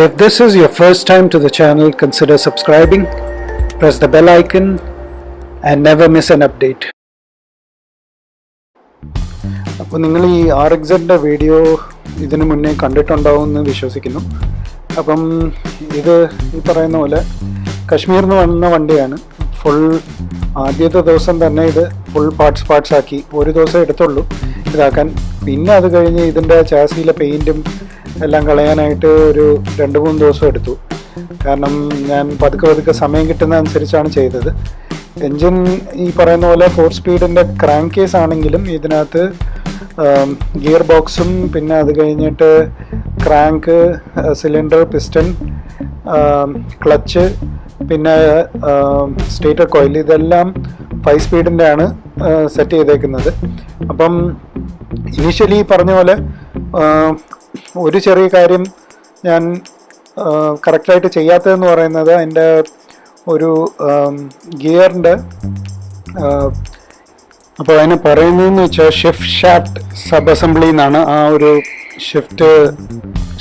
If this is your first time to the channel, consider subscribing, press the bell icon and never miss an update. അപ്പോൾ നിങ്ങൾ ഈ RXZ video ഇതിനു മുന്നേ കണ്ടിട്ടുണ്ടാവുമെന്ന് വിശ്വസിക്കുന്നു. അപ്പം ഇത് ഈ പറയുന്ന പോലെ കശ്മീരിൽ നിന്ന് വന്ന വണ്ടിയാണ്. ഫുൾ ആദ്യത്തെ ദിവസം തന്നെ ഇത് ഫുൾ പാർട്സ് ആക്കി. ഒരു ദിവസം എടുത്തുള്ളൂ ഇതാക്കാൻ. പിന്നെ അത് കഴിഞ്ഞ് ഇതിൻ്റെ ചാസിയിലെ പെയിൻറ്റും എല്ലാം കളയാനായിട്ട് ഒരു 2-3 ദിവസം എടുത്തു. കാരണം ഞാൻ പതുക്കെ സമയം കിട്ടുന്ന അനുസരിച്ചാണ് ചെയ്തത്. എൻജിൻ ഈ പറയുന്ന പോലെ 4 സ്പീഡിൻ്റെ ക്രാങ്ക് കേസ് ആണെങ്കിലും ഇതിനകത്ത് ഗിയർ ബോക്സും പിന്നെ അത് കഴിഞ്ഞിട്ട് ക്രാങ്ക്, സിലിണ്ടർ, പിസ്റ്റൺ, ക്ലച്ച്, പിന്നെ സ്റ്റേറ്റർ കോയിൽ ഇതെല്ലാം 5 സ്പീഡിൻ്റെ ആണ് സെറ്റ് ചെയ്തേക്കുന്നത്. അപ്പം ഇനീഷ്യലി പറഞ്ഞ പോലെ ഒരു ചെറിയ കാര്യം ഞാൻ കറക്റ്റായിട്ട് ചെയ്യാത്തതെന്ന് പറയുന്നത് അതിൻ്റെ ഒരു ഗിയറിൻ്റെ അപ്പോൾ അതിന് പറയുന്നതെന്ന് വെച്ചാൽ ഷിഫ്റ്റ് ഷാഫ്റ്റ് സബ് അസംബ്ലി എന്നാണ്. ആ ഒരു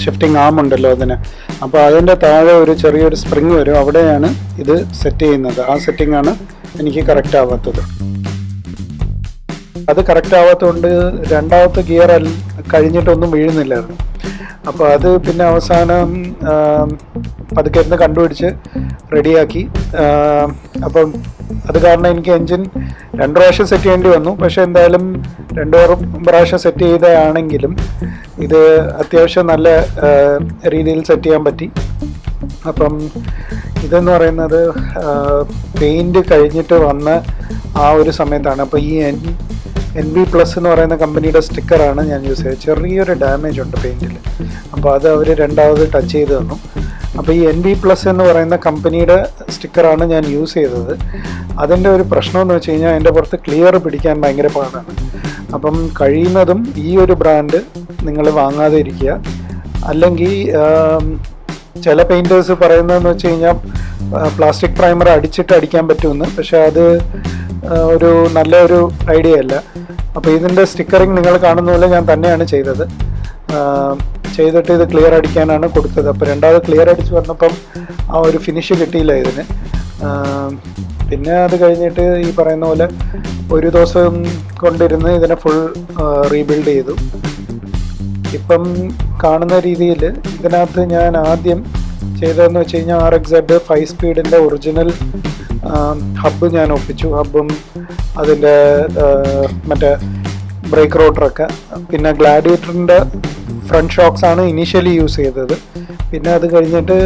ഷിഫ്റ്റിംഗ് ആം ഉണ്ടല്ലോ അതിന്. അപ്പോൾ അതിൻ്റെ താഴെ ഒരു ചെറിയൊരു സ്പ്രിങ് വരും, അവിടെയാണ് ഇത് സെറ്റ് ചെയ്യുന്നത്. ആ സെറ്റിംഗ് ആണ് എനിക്ക് കറക്റ്റ് ആവാത്തത്. അത് കറക്റ്റ് ആവാത്തതുകൊണ്ട് രണ്ടാമത്തെ ഗിയർ കഴിഞ്ഞിട്ടൊന്നും വീഴുന്നില്ലായിരുന്നു. അപ്പോൾ അത് പിന്നെ അവസാനം പതുക്കെ ഇരുന്ന് കണ്ടുപിടിച്ച് റെഡിയാക്കി. അപ്പം അത് കാരണം എനിക്ക് എൻജിൻ 2 പ്രാവശ്യം സെറ്റ് ചെയ്യേണ്ടി വന്നു. പക്ഷെ എന്തായാലും 2 പ്രാവശ്യം സെറ്റ് ചെയ്തതാണെങ്കിലും ഇത് അത്യാവശ്യം നല്ല രീതിയിൽ സെറ്റ് ചെയ്യാൻ പറ്റി. അപ്പം ഇതെന്ന് പറയുന്നത് പെയിൻറ്റ് കഴിഞ്ഞിട്ട് വന്ന ആ ഒരു സമയത്താണ്. അപ്പോൾ ഈ NB പ്ലസ് എന്ന് പറയുന്ന കമ്പനിയുടെ സ്റ്റിക്കറാണ് ഞാൻ യൂസ് ചെയ്തത്. ചെറിയൊരു ഡാമേജ് ഉണ്ട് പെയിൻറ്റിൽ. അപ്പോൾ അത് അവർ രണ്ടാമത് ടച്ച് ചെയ്ത് തന്നു. അപ്പോൾ ഈ NB പ്ലസ് എന്ന് പറയുന്ന കമ്പനിയുടെ സ്റ്റിക്കറാണ് ഞാൻ യൂസ് ചെയ്തത്. അതിൻ്റെ ഒരു പ്രശ്നമെന്ന് വെച്ച് കഴിഞ്ഞാൽ അതിൻ്റെ പുറത്ത് ക്ലിയർ പിടിക്കാൻ ഭയങ്കര പാടാണ്. അപ്പം കഴിയുന്നതും ഈ ഒരു ബ്രാൻഡ് നിങ്ങൾ വാങ്ങാതെ ഇരിക്കുക. അല്ലെങ്കിൽ ചില പെയിൻറ്റേഴ്സ് പറയുന്നതെന്ന് വെച്ച് കഴിഞ്ഞാൽ പ്ലാസ്റ്റിക് പ്രൈമർ അടിക്കാൻ പറ്റുമെന്ന്. പക്ഷേ അത് ഒരു നല്ലൊരു ഐഡിയ അല്ല. അപ്പോൾ ഇതിൻ്റെ സ്റ്റിക്കറിങ് നിങ്ങൾ കാണുന്ന പോലെ ഞാൻ തന്നെയാണ് ചെയ്തിട്ട് ഇത് ക്ലിയർ അടിക്കാനാണ് കൊടുത്തത്. അപ്പോൾ രണ്ടാമത് ക്ലിയർ അടിച്ച് വന്നപ്പം ആ ഒരു ഫിനിഷ് കിട്ടിയില്ല ഇതിന്. പിന്നെ അത് കഴിഞ്ഞിട്ട് ഈ പറയുന്ന പോലെ ഒരു ദിവസം കൊണ്ടിരുന്ന് ഇതിനെ ഫുൾ റീബിൽഡ് ചെയ്തു. ഇപ്പം കാണുന്ന രീതിയിൽ ഇതിനകത്ത് ഞാൻ ആദ്യം ചെയ്തതെന്ന് വെച്ച് കഴിഞ്ഞാൽ RXZ 5 സ്പീഡിൻ്റെ ഒറിജിനൽ ഹബ്ബ് ഞാൻ ഒപ്പിച്ചു. ഹബ്ബും അതിൻ്റെ മറ്റേ ബ്രേക്ക് റോട്ടറൊക്കെ. പിന്നെ ഗ്ലാഡിയേറ്ററിൻ്റെ ഫ്രണ്ട് ഷോക്സാണ് ഇനീഷ്യലി യൂസ് ചെയ്തത്. പിന്നെ അത് കഴിഞ്ഞിട്ട്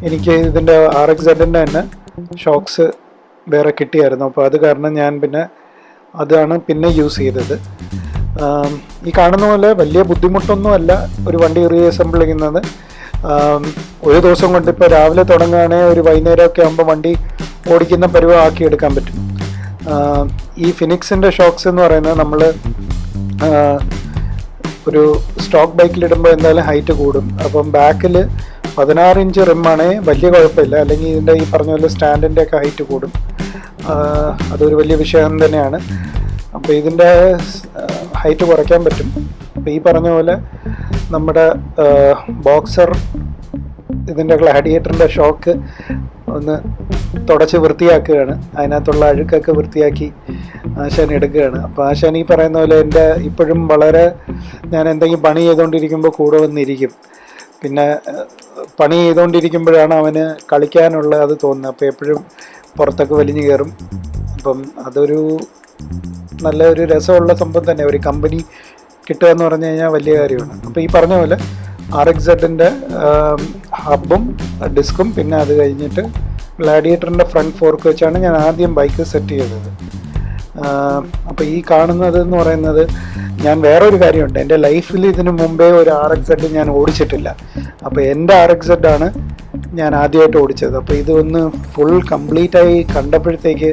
എനിക്ക് ഇതിൻ്റെ RXZ-ൻ്റെ തന്നെ ഷോക്സ് വേറെ കിട്ടിയായിരുന്നു. അപ്പോൾ അത് കാരണം ഞാൻ അതാണ് പിന്നെ യൂസ് ചെയ്തത്. ഈ കാണുന്ന പോലെ വലിയ ബുദ്ധിമുട്ടൊന്നും അല്ല ഒരു വണ്ടി റീഅസംബിൾ ചെയ്യുന്നത്. ഒരു ദിവസം കൊണ്ട് ഇപ്പോൾ രാവിലെ തുടങ്ങുകയാണെങ്കിൽ ഒരു വൈകുന്നേരമൊക്കെ ആകുമ്പോൾ വണ്ടി ഓടിക്കുന്ന പരുവം ആക്കിയെടുക്കാൻ പറ്റും. ഈ ഫിനിക്സിൻ്റെ ഷോക്സ് എന്ന് പറയുന്നത് നമ്മൾ ഒരു സ്റ്റോക്ക് ബൈക്കിലിടുമ്പോൾ എന്തായാലും ഹൈറ്റ് കൂടും. അപ്പം ബാക്കിൽ 16 ഇഞ്ച് റിമ്മാണെങ്കിൽ വലിയ കുഴപ്പമില്ല. അല്ലെങ്കിൽ ഇതിൻ്റെ ഈ പറഞ്ഞ പോലെ സ്റ്റാൻഡിൻ്റെ ഒക്കെ ഹൈറ്റ് കൂടും. അതൊരു വലിയ വിഷയം തന്നെയാണ്. അപ്പോൾ ഇതിൻ്റെ ഹൈറ്റ് കുറയ്ക്കാൻ പറ്റും. അപ്പോൾ ഈ പറഞ്ഞ പോലെ നമ്മുടെ ബോക്സർ ഇതിൻ്റെ ഗ്ലാഡിയേറ്ററിൻ്റെ ഷോക്ക് ഒന്ന് തുടച്ച് വൃത്തിയാക്കുകയാണ്. അതിനകത്തുള്ള അഴുക്കൊക്കെ വൃത്തിയാക്കി ആശാൻ എടുക്കുകയാണ്. അപ്പോൾ ആശാൻ ഈ പറയുന്ന പോലെ എൻ്റെ ഇപ്പോഴും വളരെ ഞാൻ എന്തെങ്കിലും പണി ചെയ്തുകൊണ്ടിരിക്കുമ്പോൾ കൂടെ വന്നിരിക്കും. പിന്നെ പണി ചെയ്തുകൊണ്ടിരിക്കുമ്പോഴാണ് അവന് കളിക്കാനുള്ള അത് തോന്നുന്നത്. അപ്പോൾ എപ്പോഴും പുറത്തൊക്കെ വലിഞ്ഞു കയറും. അപ്പം അതൊരു നല്ലൊരു രസമുള്ള സംഭവം തന്നെ. ഒരു കമ്പനി കിട്ടുക എന്ന് പറഞ്ഞു കഴിഞ്ഞാൽ വലിയ കാര്യമാണ്. അപ്പോൾ ഈ പറഞ്ഞ പോലെ RXZ-ൻ്റെ ഹബ്ബും ഡിസ്കും പിന്നെ അത് കഴിഞ്ഞിട്ട് ഗ്ലാഡിയേറ്ററിൻ്റെ ഫ്രണ്ട് ഫോർക്ക് വെച്ചാണ് ഞാൻ ആദ്യം ബൈക്ക് സെറ്റ് ചെയ്തത്. അപ്പോൾ ഈ കാണുന്നത് എന്ന് പറയുന്നത് ഞാൻ വേറൊരു കാര്യമുണ്ട്. എൻ്റെ ലൈഫിൽ ഇതിനു മുമ്പേ ഒരു RXZ ഞാൻ ഓടിച്ചിട്ടില്ല. അപ്പോൾ എൻ്റെ RXZ ആണ് ഞാൻ ആദ്യമായിട്ട് ഓടിച്ചത്. അപ്പോൾ ഇതൊന്ന് ഫുൾ കംപ്ലീറ്റായി കണ്ടപ്പോഴത്തേക്ക്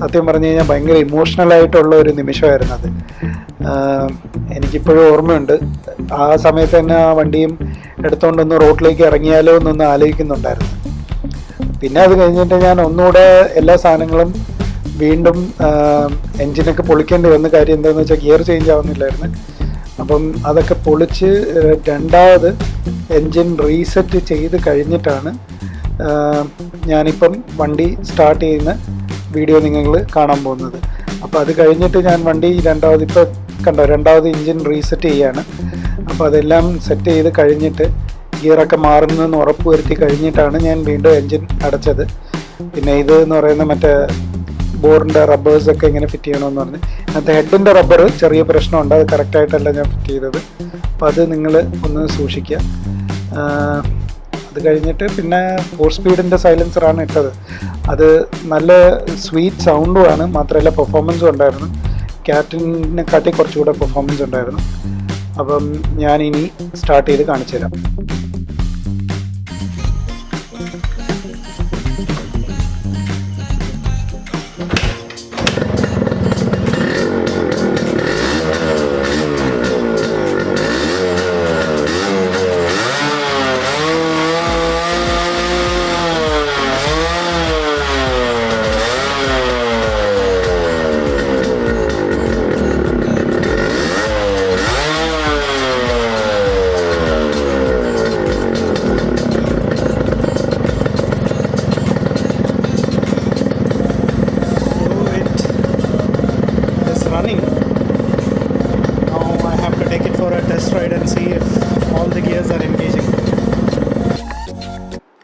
സത്യം പറഞ്ഞു കഴിഞ്ഞാൽ ഭയങ്കര ഇമോഷണലായിട്ടുള്ള ഒരു നിമിഷമായിരുന്നു അത്. എനിക്കിപ്പോഴും ഓർമ്മയുണ്ട്. ആ സമയത്ത് തന്നെ ആ വണ്ടിയും എടുത്തുകൊണ്ടൊന്ന് റോഡിലേക്ക് ഇറങ്ങിയാലോ എന്നൊന്ന് ആലോചിക്കുന്നുണ്ടായിരുന്നു. പിന്നെ അത് കഴിഞ്ഞിട്ട് ഞാൻ ഒന്നുകൂടെ എല്ലാ സാധനങ്ങളും വീണ്ടും എൻജിനൊക്കെ പൊളിക്കേണ്ടി വന്ന കാര്യം എന്താണെന്ന് വെച്ചാൽ ഗിയർ ചേഞ്ച് ആവുന്നില്ലായിരുന്നു. അപ്പം അതൊക്കെ പൊളിച്ച് രണ്ടാമത് എൻജിൻ റീസെറ്റ് ചെയ്ത് കഴിഞ്ഞിട്ടാണ് ഞാനിപ്പം വണ്ടി സ്റ്റാർട്ട് ചെയ്യുന്ന വീഡിയോ നിങ്ങൾ കാണാൻ പോകുന്നത്. അപ്പോൾ അത് കഴിഞ്ഞിട്ട് ഞാൻ വണ്ടി രണ്ടാമത് എൻജിൻ റീസെറ്റ് ചെയ്യാണ്. അപ്പോൾ അതെല്ലാം സെറ്റ് ചെയ്ത് കഴിഞ്ഞിട്ട് ഗിയറൊക്കെ മാറുന്നതെന്ന് ഉറപ്പ് വരുത്തി കഴിഞ്ഞിട്ടാണ് ഞാൻ വീണ്ടും എൻജിൻ അടച്ചത്. പിന്നെ ഇത് എന്ന് പറയുന്നത് മറ്റേ ബോറിൻ്റെ റബ്ബേഴ്സൊക്കെ ഇങ്ങനെ ഫിറ്റ് ചെയ്യണമെന്ന് പറഞ്ഞ് അതിനകത്ത് ഹെഡിൻ്റെ റബ്ബർ ചെറിയ പ്രശ്നമുണ്ട്, അത് കറക്റ്റായിട്ടല്ല ഞാൻ ഫിറ്റ് ചെയ്തത്. അപ്പോൾ അത് നിങ്ങൾ ഒന്ന് സൂക്ഷിക്കുക. അത് കഴിഞ്ഞിട്ട് പിന്നെ 4 സ്പീഡിൻ്റെ സൈലൻസറാണ് ഇട്ടത്. അത് നല്ല സ്വീറ്റ് സൗണ്ടുമാണ്, മാത്രമല്ല പെർഫോമൻസും ഉണ്ടായിരുന്നു. കാറ്റിനെക്കാട്ടി കുറച്ചുകൂടെ പെർഫോമൻസ് ഉണ്ടായിരുന്നു. അപ്പം ഞാനിനി സ്റ്റാർട്ട് ചെയ്ത് കാണിച്ചു തരാം.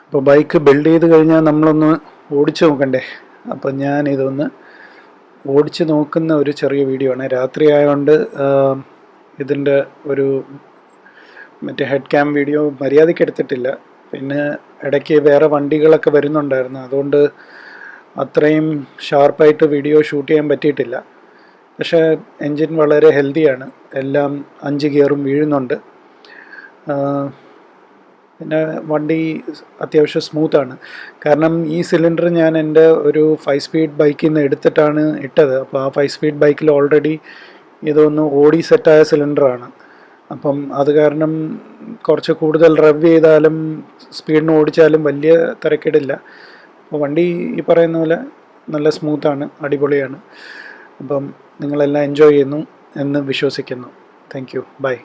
അപ്പോൾ ബൈക്ക് ബിൽഡ് ചെയ്ത് കഴിഞ്ഞാൽ നമ്മളൊന്ന് ഓടിച്ച് നോക്കണ്ടേ. അപ്പം ഞാനിതൊന്ന് ഓടിച്ച് നോക്കുന്ന ഒരു ചെറിയ വീഡിയോ ആണ്. രാത്രി ആയതുകൊണ്ട് ഇതിൻ്റെ ഒരു മറ്റേ ഹെഡ് ക്യാം വീഡിയോ മര്യാദയ്ക്ക് എടുത്തിട്ടില്ല. പിന്നെ ഇടയ്ക്ക് വേറെ വണ്ടികളൊക്കെ വരുന്നുണ്ടായിരുന്നു, അതുകൊണ്ട് അത്രയും ഷാർപ്പായിട്ട് വീഡിയോ ഷൂട്ട് ചെയ്യാൻ പറ്റിയിട്ടില്ല. പക്ഷേ എൻജിൻ വളരെ ഹെൽത്തിയാണ്, എല്ലാം 5 ഗിയറും വീഴുന്നുണ്ട്. പിന്നെ വണ്ടി അത്യാവശ്യം സ്മൂത്താണ്. കാരണം ഈ സിലിണ്ടർ ഞാൻ എൻ്റെ ഒരു 5 സ്പീഡ് ബൈക്കിൽ നിന്ന് എടുത്തിട്ടാണ് ഇട്ടത്. അപ്പോൾ ആ 5 സ്പീഡ് ബൈക്കിൽ ഓൾറെഡി ഇതൊന്ന് ഓടി സെറ്റായ സിലിണ്ടറാണ്. അപ്പം അത് കാരണം കുറച്ച് കൂടുതൽ റവ് ചെയ്താലും സ്പീഡിന് ഓടിച്ചാലും വലിയ തിരക്കേടില്ല. അപ്പോൾ വണ്ടി ഈ പറയുന്ന പോലെ നല്ല സ്മൂത്താണ്, അടിപൊളിയാണ്. അപ്പം നിങ്ങളെല്ലാം എൻജോയ് ചെയ്യുന്നു എന്ന് വിശ്വസിക്കുന്നു. Thank you, by.